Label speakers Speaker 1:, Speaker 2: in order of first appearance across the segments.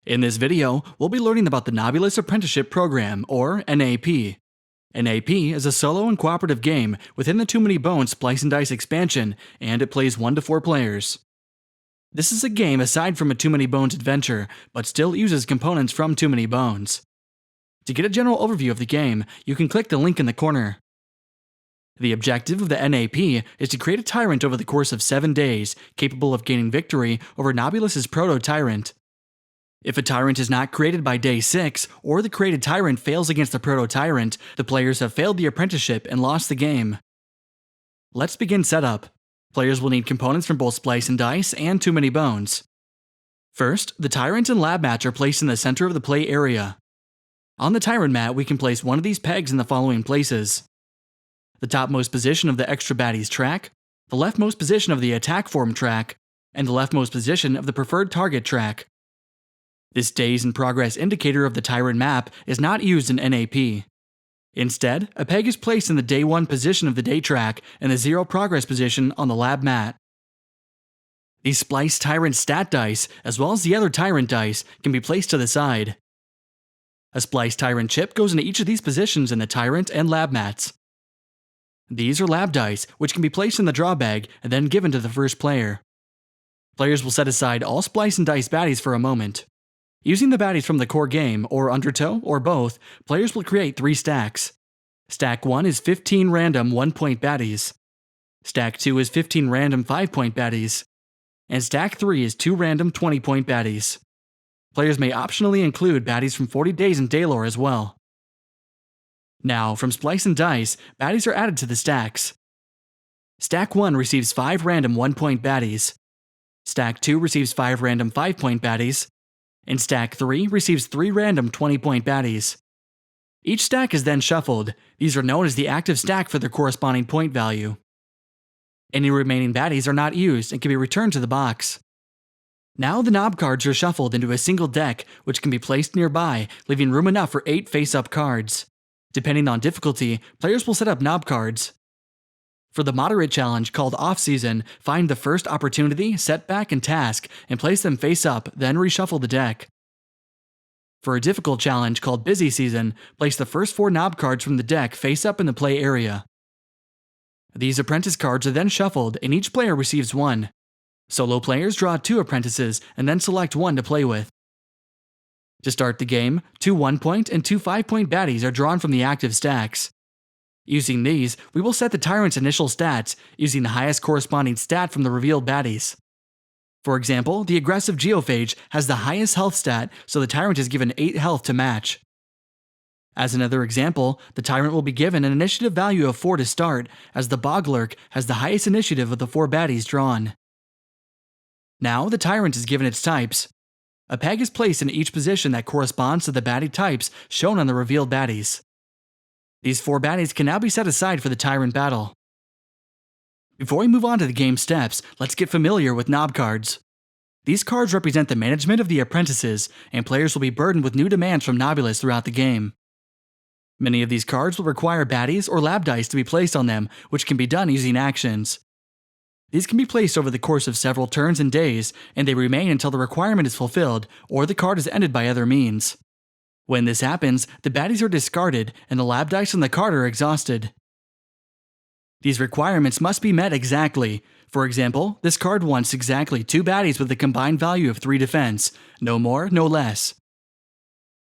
Speaker 1: In this video, we'll be learning about the Nobulous Apprenticeship Program, or N.A.P. N.A.P is a solo and cooperative game within the Too Many Bones Splice and Dice expansion, and it plays 1 to 4 players. This is a game aside from a Too Many Bones adventure, but still uses components from Too Many Bones. To get a general overview of the game, you can click the link in the corner. The objective of the N.A.P is to create a tyrant over the course of 7 days, capable of gaining victory over Nobulous's proto-tyrant. If a tyrant is not created by day 6, or the created tyrant fails against the proto-tyrant, the players have failed the apprenticeship and lost the game. Let's begin setup. Players will need components from both Splice and Dice and Too Many Bones. First, the tyrant and lab mats are placed in the center of the play area. On the tyrant mat, we can place one of these pegs in the following places: the topmost position of the extra baddies track, the leftmost position of the attack form track, and the leftmost position of the preferred target track. This days in progress indicator of the tyrant map is not used in N.A.P. Instead, a peg is placed in the day 1 position of the day track and the 0 progress position on the lab mat. These Splice tyrant stat dice, as well as the other tyrant dice, can be placed to the side. A Splice tyrant chip goes into each of these positions in the tyrant and lab mats. These are lab dice, which can be placed in the draw bag and then given to the first player. Players will set aside all Splice and Dice baddies for a moment. Using the baddies from the core game, or Undertow, or both, players will create 3 stacks. Stack 1 is 15 random 1-point baddies. Stack 2 is 15 random 5-point baddies. And Stack 3 is 2 random 20-point baddies. Players may optionally include baddies from 40 Days in Daylore as well. Now, from Splice and Dice, baddies are added to the stacks. Stack 1 receives 5 random 1-point baddies. Stack 2 receives 5 random 5-point baddies. And Stack 3 receives 3 random 20-point baddies. Each stack is then shuffled. These are known as the active stack for their corresponding point value. Any remaining baddies are not used and can be returned to the box. Now the knob cards are shuffled into a single deck, which can be placed nearby, leaving room enough for 8 face-up cards. Depending on difficulty, players will set up knob cards. For the moderate challenge called Off-Season, find the first opportunity, setback, and task, and place them face up, then reshuffle the deck. For a difficult challenge called Busy Season, place the first 4 knob cards from the deck face up in the play area. These apprentice cards are then shuffled, and each player receives 1. Solo players draw 2 apprentices, and then select 1 to play with. To start the game, 2 1-point and 2 5-point baddies are drawn from the active stacks. Using these, we will set the tyrant's initial stats, using the highest corresponding stat from the revealed baddies. For example, the aggressive geophage has the highest health stat, so the tyrant is given 8 health to match. As another example, the tyrant will be given an initiative value of 4 to start, as the boglurk has the highest initiative of the 4 baddies drawn. Now the tyrant is given its types. A peg is placed in each position that corresponds to the baddie types shown on the revealed baddies. These 4 baddies can now be set aside for the Tyrant Battle. Before we move on to the game steps, let's get familiar with knob cards. These cards represent the management of the apprentices, and players will be burdened with new demands from Nobulous throughout the game. Many of these cards will require baddies or lab dice to be placed on them, which can be done using actions. These can be placed over the course of several turns and days, and they remain until the requirement is fulfilled or the card is ended by other means. When this happens, the baddies are discarded and the lab dice on the card are exhausted. These requirements must be met exactly. For example, this card wants exactly 2 baddies with a combined value of 3 defense, no more, no less.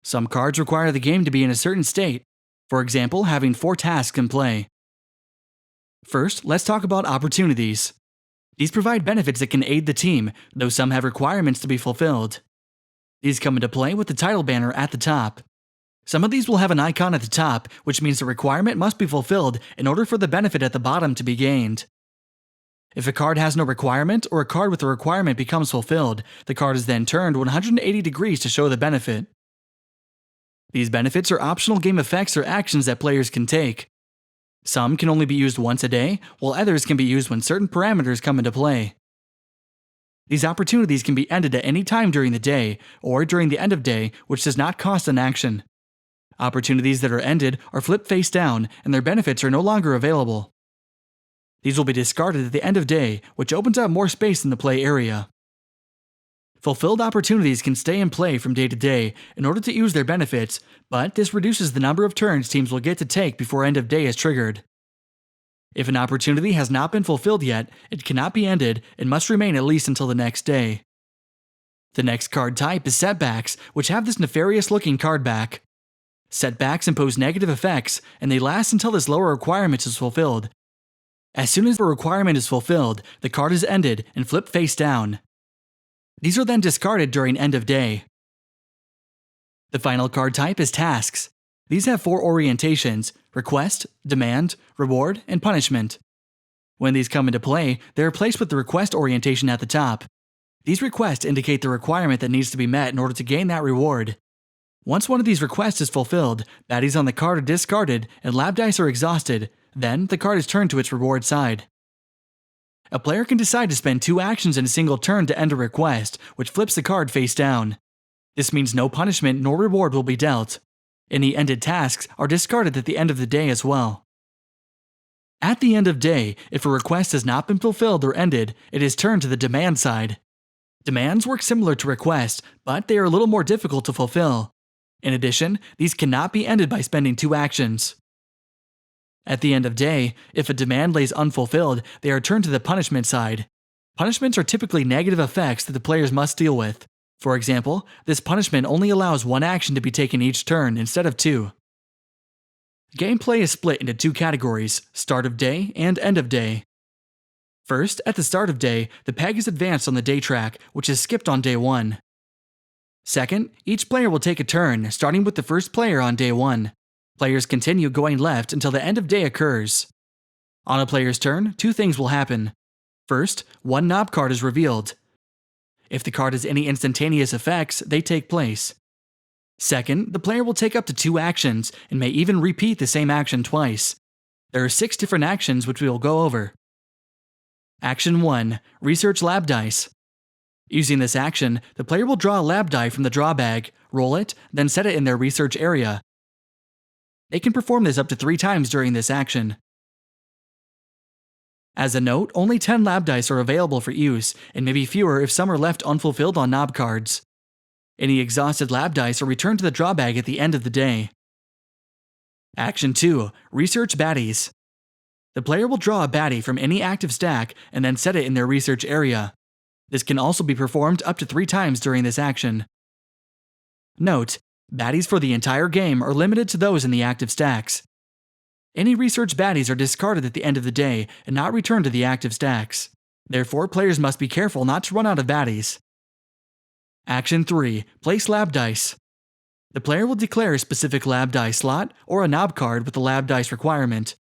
Speaker 1: Some cards require the game to be in a certain state, for example, having 4 tasks in play. First, let's talk about opportunities. These provide benefits that can aid the team, though some have requirements to be fulfilled. These come into play with the title banner at the top. Some of these will have an icon at the top, which means the requirement must be fulfilled in order for the benefit at the bottom to be gained. If a card has no requirement, or a card with a requirement becomes fulfilled, the card is then turned 180 degrees to show the benefit. These benefits are optional game effects or actions that players can take. Some can only be used once a day, while others can be used when certain parameters come into play. These opportunities can be ended at any time during the day, or during the end of day, which does not cost an action. Opportunities that are ended are flipped face down, and their benefits are no longer available. These will be discarded at the end of day, which opens up more space in the play area. Fulfilled opportunities can stay in play from day to day in order to use their benefits, but this reduces the number of turns teams will get to take before end of day is triggered. If an opportunity has not been fulfilled yet, it cannot be ended and must remain at least until the next day. The next card type is Setbacks, which have this nefarious looking card back. Setbacks impose negative effects, and they last until this lower requirement is fulfilled. As soon as the requirement is fulfilled, the card is ended and flipped face down. These are then discarded during end of day. The final card type is Tasks. These have 4 orientations: request, demand, reward, and punishment. When these come into play, they are placed with the request orientation at the top. These requests indicate the requirement that needs to be met in order to gain that reward. Once one of these requests is fulfilled, baddies on the card are discarded and lab dice are exhausted. Then, the card is turned to its reward side. A player can decide to spend 2 actions in a single turn to end a request, which flips the card face down. This means no punishment nor reward will be dealt. Any ended tasks are discarded at the end of the day as well. At the end of day, if a request has not been fulfilled or ended, it is turned to the demand side. Demands work similar to requests, but they are a little more difficult to fulfill. In addition, these cannot be ended by spending 2 actions. At the end of day, if a demand lays unfulfilled, they are turned to the punishment side. Punishments are typically negative effects that the players must deal with. For example, this punishment only allows 1 action to be taken each turn instead of 2. Gameplay is split into 2 categories: start of day and end of day. First, at the start of day, the peg is advanced on the day track, which is skipped on day 1. Second, each player will take a turn, starting with the first player on day 1. Players continue going left until the end of day occurs. On a player's turn, 2 things will happen. First, 1 N.A.P card is revealed. If the card has any instantaneous effects, they take place. Second, the player will take up to 2 actions and may even repeat the same action twice. There are 6 different actions which we will go over. Action 1. Research lab dice. Using this action, the player will draw a lab die from the draw bag, roll it, then set it in their research area. They can perform this up to 3 times during this action. As a note, only 10 lab dice are available for use, and may be fewer if some are left unfulfilled on N.A.P cards. Any exhausted lab dice are returned to the draw bag at the end of the day. Action 2. Research Baddies. The player will draw a baddie from any active stack and then set it in their research area. This can also be performed up to 3 times during this action. Note: baddies for the entire game are limited to those in the active stacks. Any research baddies are discarded at the end of the day and not returned to the active stacks. Therefore, players must be careful not to run out of baddies. Action 3. Place lab dice. The player will declare a specific lab die slot or a N.A.P card with the lab dice requirement.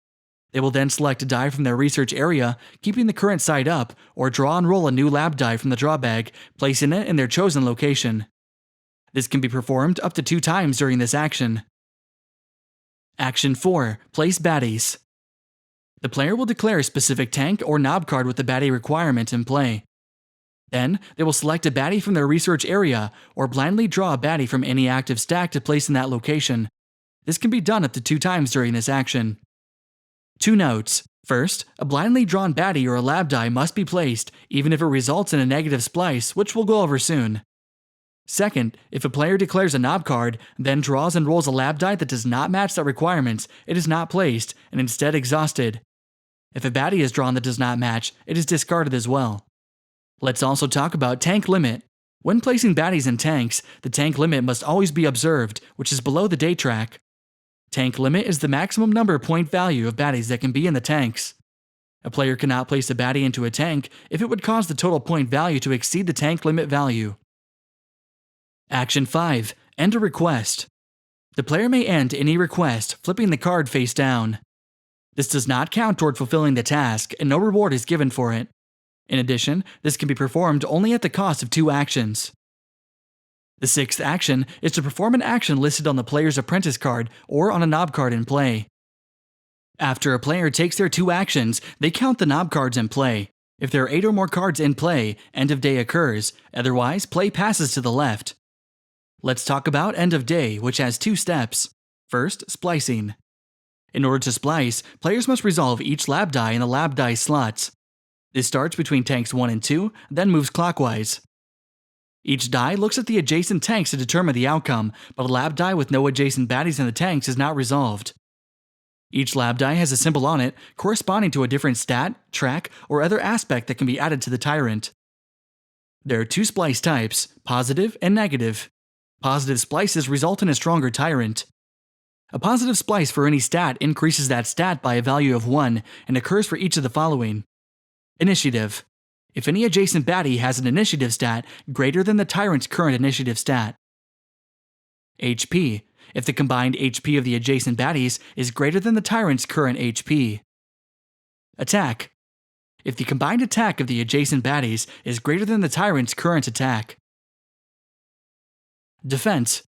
Speaker 1: They will then select a die from their research area, keeping the current side up, or draw and roll a new lab die from the draw bag, placing it in their chosen location. This can be performed up to 2 times during this action. Action 4. Place baddies. The player will declare a specific tank or N.A.P card with the baddie requirement in play. Then, they will select a baddie from their research area, or blindly draw a baddie from any active stack to place in that location. This can be done up to 2 times during this action. 2 notes. First, a blindly drawn baddie or a lab die must be placed, even if it results in a negative splice, which we'll go over soon. Second, if a player declares a N.A.P card, then draws and rolls a lab die that does not match that requirements, it is not placed, and instead exhausted. If a baddie is drawn that does not match, it is discarded as well. Let's also talk about tank limit. When placing baddies in tanks, the tank limit must always be observed, which is below the day track. Tank limit is the maximum number point value of baddies that can be in the tanks. A player cannot place a baddie into a tank if it would cause the total point value to exceed the tank limit value. Action 5. End a request. The player may end any request, flipping the card face down. This does not count toward fulfilling the task, and no reward is given for it. In addition, this can be performed only at the cost of 2 actions. The 6th action is to perform an action listed on the player's apprentice card or on a N.A.P card in play. After a player takes their 2 actions, they count the N.A.P cards in play. If there are 8 or more cards in play, end of day occurs, otherwise play passes to the left. Let's talk about end of day, which has 2 steps. First, splicing. In order to splice, players must resolve each lab die in the lab die slots. This starts between tanks 1 and 2, then moves clockwise. Each die looks at the adjacent tanks to determine the outcome, but a lab die with no adjacent baddies in the tanks is not resolved. Each lab die has a symbol on it corresponding to a different stat, track, or other aspect that can be added to the Tyrant. There are two splice types, positive and negative. Positive splices result in a stronger Tyrant. A positive splice for any stat increases that stat by a value of 1 and occurs for each of the following. Initiative. If any adjacent baddie has an initiative stat greater than the Tyrant's current initiative stat. HP. If the combined HP of the adjacent baddies is greater than the Tyrant's current HP. Attack. If the combined attack of the adjacent baddies is greater than the Tyrant's current attack. Defense.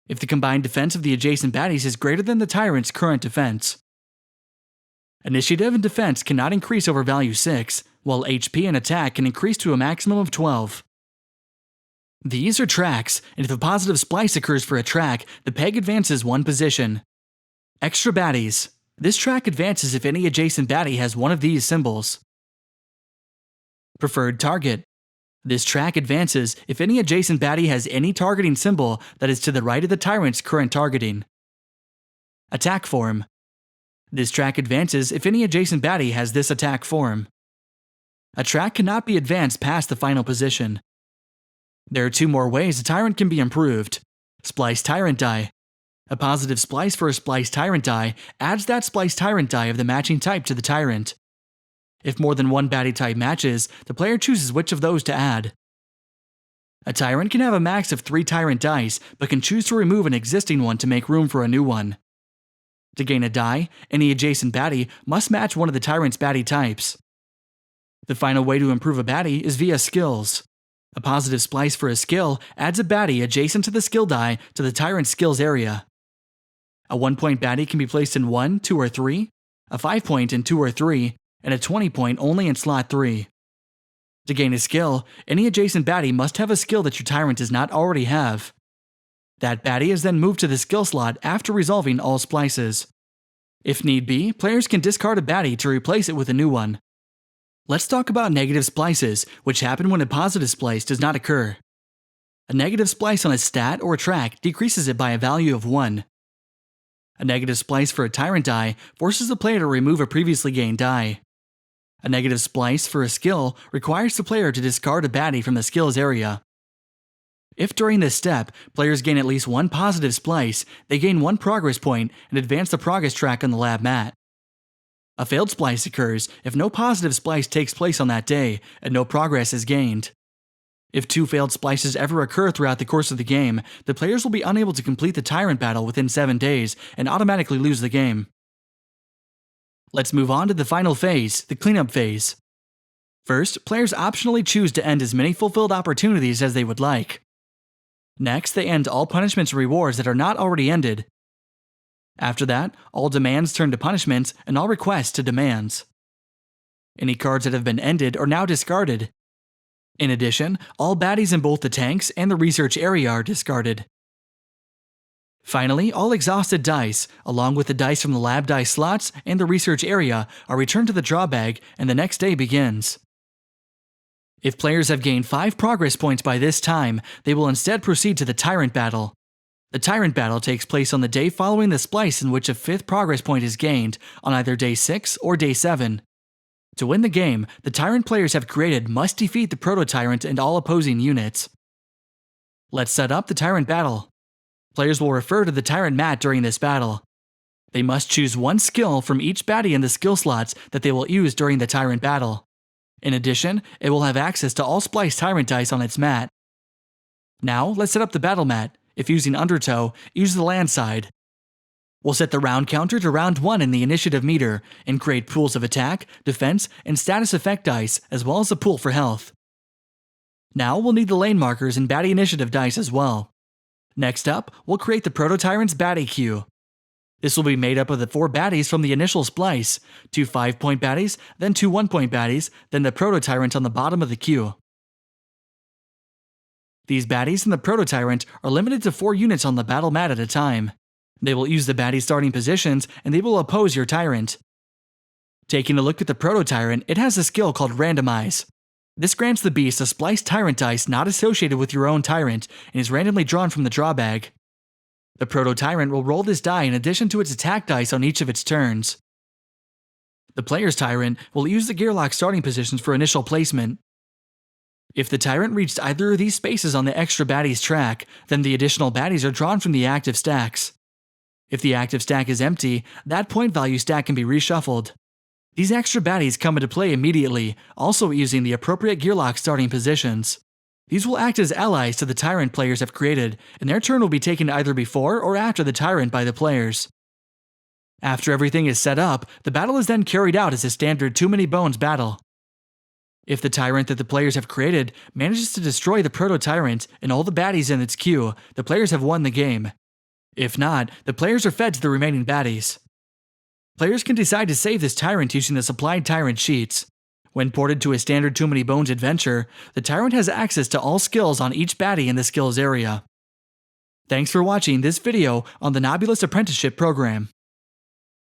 Speaker 1: If the combined defense of the adjacent baddies is greater than the Tyrant's current defense. Initiative and defense cannot increase over value 6, while HP and attack can increase to a maximum of 12. These are tracks, and if a positive splice occurs for a track, the peg advances 1 position. Extra baddies. This track advances if any adjacent baddie has one of these symbols. Preferred target. This track advances if any adjacent baddie has any targeting symbol that is to the right of the Tyrant's current targeting. Attack form. This track advances if any adjacent baddie has this attack form. A track cannot be advanced past the final position. There are 2 more ways a Tyrant can be improved. Splice Tyrant die. A positive splice for a Splice Tyrant die adds that Splice Tyrant die of the matching type to the Tyrant. If more than one baddie type matches, the player chooses which of those to add. A Tyrant can have a max of 3 Tyrant dice, but can choose to remove an existing one to make room for a new one. To gain a die, any adjacent baddie must match one of the Tyrant's baddie types. The final way to improve a baddie is via skills. A positive splice for a skill adds a baddie adjacent to the skill die to the Tyrant's skills area. A 1-point baddie can be placed in 1, 2, or 3, a 5-point in 2 or 3, and a 20-point only in slot 3. To gain a skill, any adjacent baddie must have a skill that your Tyrant does not already have. That baddie is then moved to the skill slot after resolving all splices. If need be, players can discard a baddie to replace it with a new one. Let's talk about negative splices, which happen when a positive splice does not occur. A negative splice on a stat or track decreases it by a value of 1. A negative splice for a Tyrant die forces the player to remove a previously gained die. A negative splice for a skill requires the player to discard a baddie from the skills area. If during this step, players gain at least 1 positive splice, they gain 1 progress point and advance the progress track on the lab mat. A failed splice occurs if no positive splice takes place on that day, and no progress is gained. If 2 failed splices ever occur throughout the course of the game, the players will be unable to complete the Tyrant Battle within 7 days and automatically lose the game. Let's move on to the final phase, the cleanup phase. First, players optionally choose to end as many fulfilled opportunities as they would like. Next, they end all punishments and rewards that are not already ended. After that, all demands turn to punishments and all requests to demands. Any cards that have been ended are now discarded. In addition, all baddies in both the tanks and the research area are discarded. Finally, all exhausted dice, along with the dice from the lab dice slots and the research area, are returned to the draw bag and the next day begins. If players have gained 5 progress points by this time, they will instead proceed to the Tyrant Battle. The Tyrant Battle takes place on the day following the splice in which a 5th progress point is gained, on either day 6 or day 7. To win the game, the Tyrant players have created must defeat the Proto-Tyrant and all opposing units. Let's set up the Tyrant Battle. Players will refer to the Tyrant mat during this battle. They must choose 1 skill from each baddie in the skill slots that they will use during the Tyrant Battle. In addition, it will have access to all Splice Tyrant dice on its mat. Now, let's set up the battle mat. If using Undertow, use the land side. We'll set the round counter to round 1 in the initiative meter, and create pools of attack, defense, and status effect dice, as well as a pool for health. Now we'll need the lane markers and baddie initiative dice as well. Next up, we'll create the Proto-Tyrant's baddie queue. This will be made up of the 4 baddies from the initial splice, 2 5-point baddies, then 2 1-point baddies, then the Proto-Tyrant on the bottom of the queue. These baddies and the Proto-Tyrant are limited to 4 units on the battle mat at a time. They will use the baddie starting positions, and they will oppose your Tyrant. Taking a look at the Proto-Tyrant, it has a skill called Randomize. This grants the beast a Splice Tyrant dice not associated with your own Tyrant and is randomly drawn from the draw bag. The Proto-Tyrant will roll this die in addition to its attack dice on each of its turns. The player's Tyrant will use the Gearlock starting positions for initial placement. If the Tyrant reached either of these spaces on the extra Baddies track, then the additional Baddies are drawn from the active stacks. If the active stack is empty, that point value stack can be reshuffled. These extra Baddies come into play immediately, also using the appropriate Gearlock starting positions. These will act as allies to the Tyrant players have created, and their turn will be taken either before or after the Tyrant by the players. After everything is set up, the battle is then carried out as a standard Too Many Bones battle. If the Tyrant that the players have created manages to destroy the Proto-Tyrant and all the Baddies in its queue, the players have won the game. If not, the players are fed to the remaining Baddies. Players can decide to save this Tyrant using the supplied Tyrant sheets. When ported to a standard Too Many Bones adventure, the Tyrant has access to all skills on each Baddie in the skills area. Thanks for watching this video on the Nobulous Apprenticeship Program.